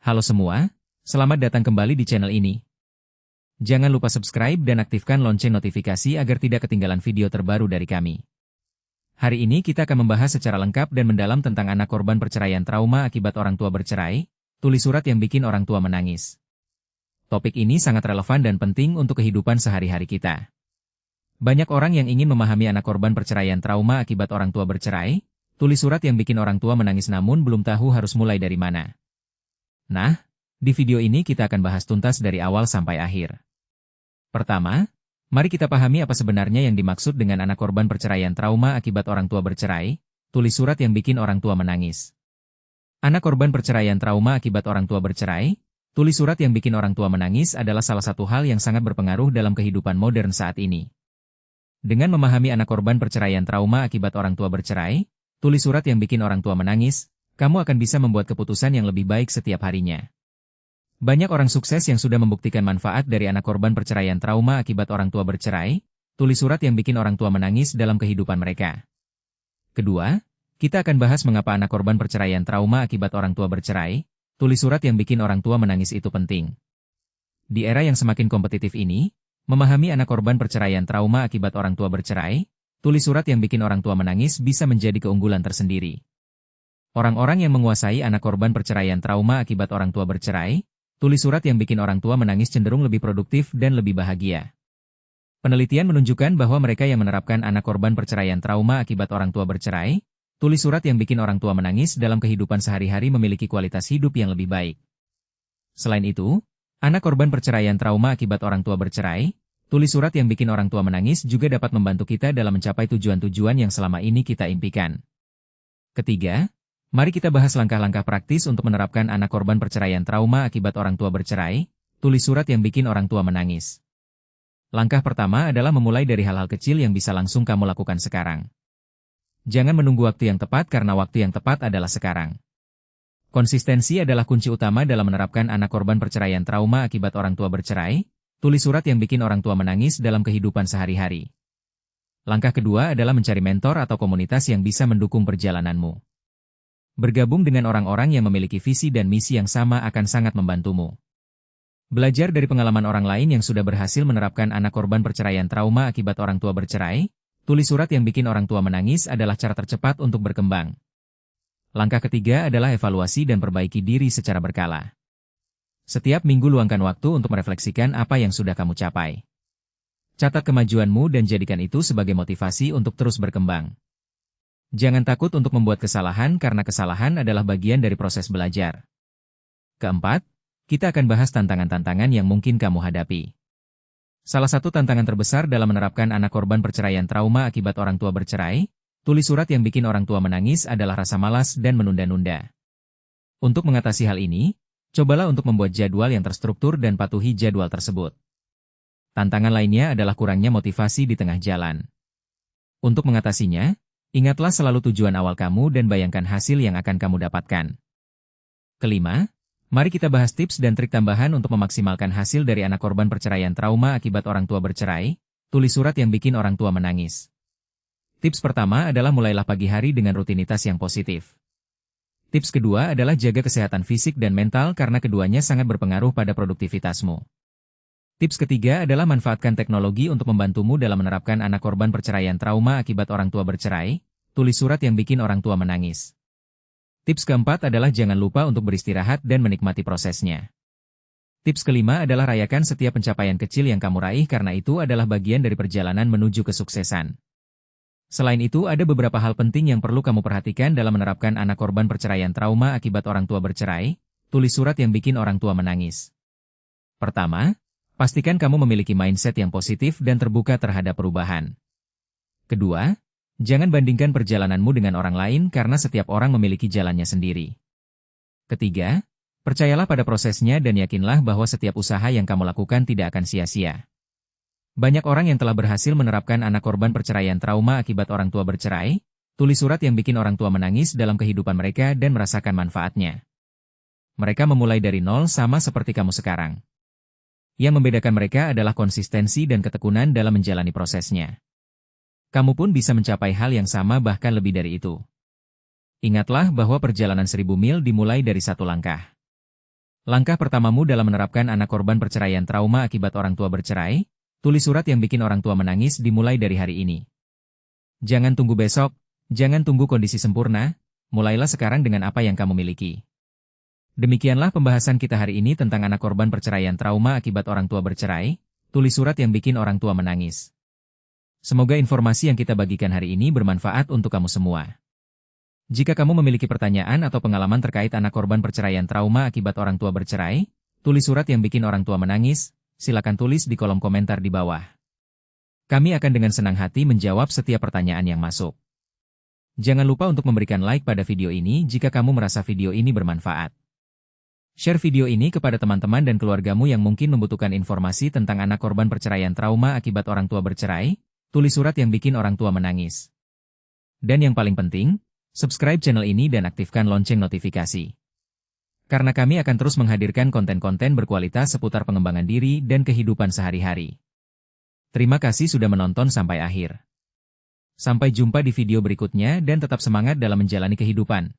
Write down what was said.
Halo semua, selamat datang kembali di channel ini. Jangan lupa subscribe dan aktifkan lonceng notifikasi agar tidak ketinggalan video terbaru dari kami. Hari ini kita akan membahas secara lengkap dan mendalam tentang anak korban perceraian trauma akibat orang tua bercerai, tulis surat yang bikin orang tua menangis. Topik ini sangat relevan dan penting untuk kehidupan sehari-hari kita. Banyak orang yang ingin memahami anak korban perceraian trauma akibat orang tua bercerai, tulis surat yang bikin orang tua menangis namun belum tahu harus mulai dari mana. Nah, di video ini kita akan bahas tuntas dari awal sampai akhir. Pertama, mari kita pahami apa sebenarnya yang dimaksud dengan anak korban perceraian trauma akibat orang tua bercerai, tulis surat yang bikin orang tua menangis. Anak korban perceraian trauma akibat orang tua bercerai, tulis surat yang bikin orang tua menangis adalah salah satu hal yang sangat berpengaruh dalam kehidupan modern saat ini. Dengan memahami anak korban perceraian trauma akibat orang tua bercerai, tulis surat yang bikin orang tua menangis, kamu akan bisa membuat keputusan yang lebih baik setiap harinya. Banyak orang sukses yang sudah membuktikan manfaat dari anak korban perceraian trauma akibat orang tua bercerai, tulis surat yang bikin orang tua menangis dalam kehidupan mereka. Kedua, kita akan bahas mengapa anak korban perceraian trauma akibat orang tua bercerai, tulis surat yang bikin orang tua menangis itu penting. Di era yang semakin kompetitif ini, memahami anak korban perceraian trauma akibat orang tua bercerai, tulis surat yang bikin orang tua menangis bisa menjadi keunggulan tersendiri. Orang-orang yang menguasai anak korban perceraian trauma akibat orang tua bercerai, tulis surat yang bikin orang tua menangis cenderung lebih produktif dan lebih bahagia. Penelitian menunjukkan bahwa mereka yang menerapkan anak korban perceraian trauma akibat orang tua bercerai, tulis surat yang bikin orang tua menangis dalam kehidupan sehari-hari memiliki kualitas hidup yang lebih baik. Selain itu, anak korban perceraian trauma akibat orang tua bercerai, tulis surat yang bikin orang tua menangis juga dapat membantu kita dalam mencapai tujuan-tujuan yang selama ini kita impikan. Ketiga, mari kita bahas langkah-langkah praktis untuk menerapkan anak korban perceraian trauma akibat orang tua bercerai, tulis surat yang bikin orang tua menangis. Langkah pertama adalah memulai dari hal-hal kecil yang bisa langsung kamu lakukan sekarang. Jangan menunggu waktu yang tepat karena waktu yang tepat adalah sekarang. Konsistensi adalah kunci utama dalam menerapkan anak korban perceraian trauma akibat orang tua bercerai, tulis surat yang bikin orang tua menangis dalam kehidupan sehari-hari. Langkah kedua adalah mencari mentor atau komunitas yang bisa mendukung perjalananmu. Bergabung dengan orang-orang yang memiliki visi dan misi yang sama akan sangat membantumu. Belajar dari pengalaman orang lain yang sudah berhasil menerapkan anak korban perceraian trauma akibat orang tua bercerai, tulis surat yang bikin orang tua menangis adalah cara tercepat untuk berkembang. Langkah ketiga adalah evaluasi dan perbaiki diri secara berkala. Setiap minggu luangkan waktu untuk merefleksikan apa yang sudah kamu capai. Catat kemajuanmu dan jadikan itu sebagai motivasi untuk terus berkembang. Jangan takut untuk membuat kesalahan karena kesalahan adalah bagian dari proses belajar. Keempat, kita akan bahas tantangan-tantangan yang mungkin kamu hadapi. Salah satu tantangan terbesar dalam menerapkan anak korban perceraian trauma akibat orang tua bercerai, tulis surat yang bikin orang tua menangis adalah rasa malas dan menunda-nunda. Untuk mengatasi hal ini, cobalah untuk membuat jadwal yang terstruktur dan patuhi jadwal tersebut. Tantangan lainnya adalah kurangnya motivasi di tengah jalan. Untuk mengatasinya, ingatlah selalu tujuan awal kamu dan bayangkan hasil yang akan kamu dapatkan. Kelima, mari kita bahas tips dan trik tambahan untuk memaksimalkan hasil dari anak korban perceraian trauma akibat orang tua bercerai, tulis surat yang bikin orang tua menangis. Tips pertama adalah mulailah pagi hari dengan rutinitas yang positif. Tips kedua adalah jaga kesehatan fisik dan mental karena keduanya sangat berpengaruh pada produktivitasmu. Tips ketiga adalah manfaatkan teknologi untuk membantumu dalam menerapkan anak korban perceraian trauma akibat orang tua bercerai, tulis surat yang bikin orang tua menangis. Tips keempat adalah jangan lupa untuk beristirahat dan menikmati prosesnya. Tips kelima adalah rayakan setiap pencapaian kecil yang kamu raih karena itu adalah bagian dari perjalanan menuju kesuksesan. Selain itu ada beberapa hal penting yang perlu kamu perhatikan dalam menerapkan anak korban perceraian trauma akibat orang tua bercerai, tulis surat yang bikin orang tua menangis. Pertama, pastikan kamu memiliki mindset yang positif dan terbuka terhadap perubahan. Kedua, jangan bandingkan perjalananmu dengan orang lain karena setiap orang memiliki jalannya sendiri. Ketiga, percayalah pada prosesnya dan yakinlah bahwa setiap usaha yang kamu lakukan tidak akan sia-sia. Banyak orang yang telah berhasil menerapkan anak korban perceraian trauma akibat orang tua bercerai, tulis surat yang bikin orang tua menangis dalam kehidupan mereka dan merasakan manfaatnya. Mereka memulai dari nol sama seperti kamu sekarang. Yang membedakan mereka adalah konsistensi dan ketekunan dalam menjalani prosesnya. Kamu pun bisa mencapai hal yang sama bahkan lebih dari itu. Ingatlah bahwa perjalanan 1000 mil dimulai dari satu langkah. Langkah pertamamu dalam menerapkan anak korban perceraian trauma akibat orang tua bercerai, tulis surat yang bikin orang tua menangis dimulai dari hari ini. Jangan tunggu besok, jangan tunggu kondisi sempurna, mulailah sekarang dengan apa yang kamu miliki. Demikianlah pembahasan kita hari ini tentang anak korban perceraian trauma akibat orang tua bercerai, tulis surat yang bikin orang tua menangis. Semoga informasi yang kita bagikan hari ini bermanfaat untuk kamu semua. Jika kamu memiliki pertanyaan atau pengalaman terkait anak korban perceraian trauma akibat orang tua bercerai, tulis surat yang bikin orang tua menangis, silakan tulis di kolom komentar di bawah. Kami akan dengan senang hati menjawab setiap pertanyaan yang masuk. Jangan lupa untuk memberikan like pada video ini jika kamu merasa video ini bermanfaat. Share video ini kepada teman-teman dan keluargamu yang mungkin membutuhkan informasi tentang anak korban perceraian trauma akibat orang tua bercerai, tulis surat yang bikin orang tua menangis. Dan yang paling penting, subscribe channel ini dan aktifkan lonceng notifikasi. Karena kami akan terus menghadirkan konten-konten berkualitas seputar pengembangan diri dan kehidupan sehari-hari. Terima kasih sudah menonton sampai akhir. Sampai jumpa di video berikutnya dan tetap semangat dalam menjalani kehidupan.